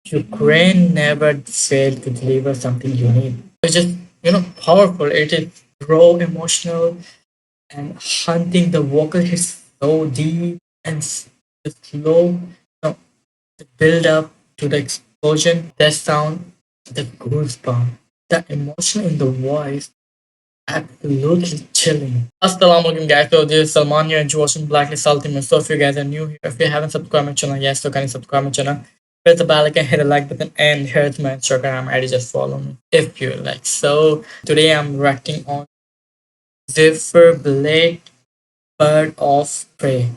Ukraine never failed to deliver something unique. It's just, powerful. It is raw, emotional, and hunting. The vocal hits so deep and the slow, the build up to the explosion, that sound, the goosebump, the emotion in the voice, absolutely chilling. Assalamu alaikum guys, so this is Salman here and you're watching Blacklist Ultimate. So if you guys are new here, if you haven't subscribed my channel, yes, so can you subscribe my channel? Press the bell icon, hit the like button, and here's my Instagram ID, just follow me if you like. So today I'm reacting on Ziferblat, Bird of Prey.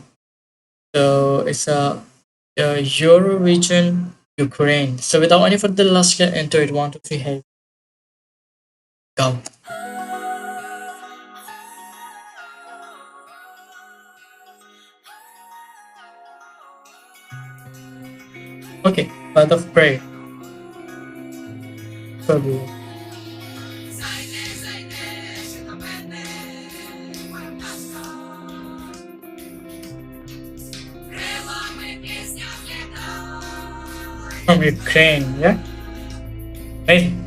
So it's a Eurovision Ukraine. So without any further, let's get into it. One, two, three, hey, go. Okay, Bird of Prey. Probably. From Ukraine, yeah? Amazing.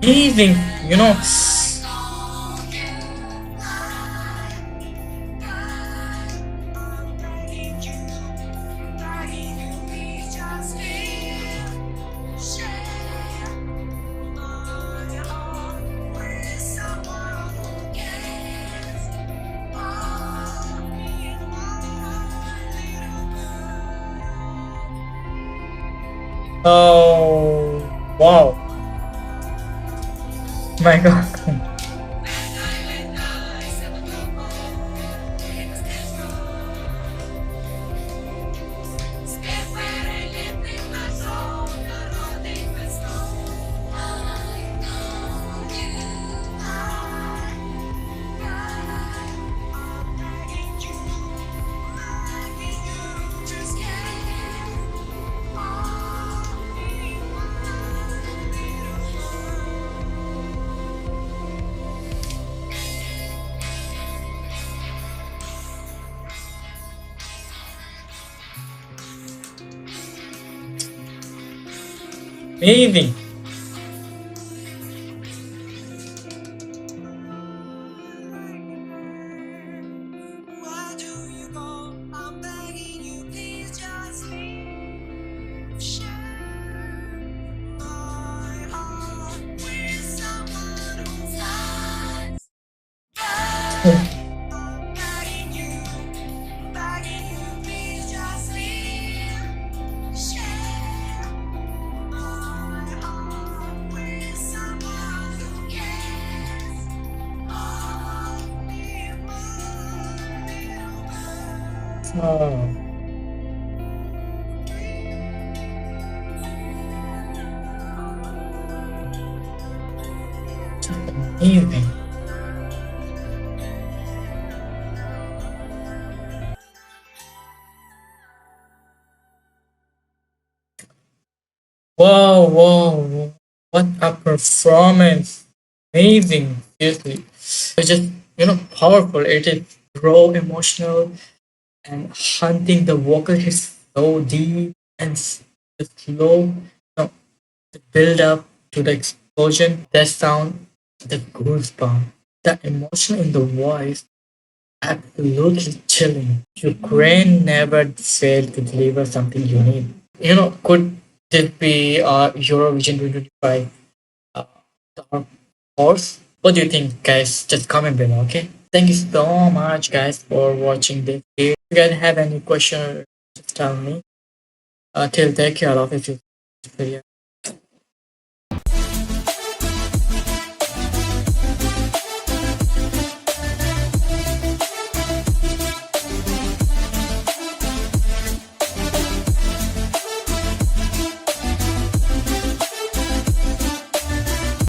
Amazing, you know. Oh, wow. My God. Amazing. Oh, amazing. Wow, wow, what a performance. Amazing, seriously. It's just, powerful. It is raw, emotional, and hunting. The vocal hits so deep and the slow, the build up to the explosion, that sound, the goosebump, the emotion in the voice, absolutely chilling. Ukraine never failed to deliver something unique. Could this be Eurovision 2025 uh, dark horse? What do you think, guys? Just comment below, okay? Thank you so much, guys, for watching this video. If you guys have any question, just tell me. Till take care of it.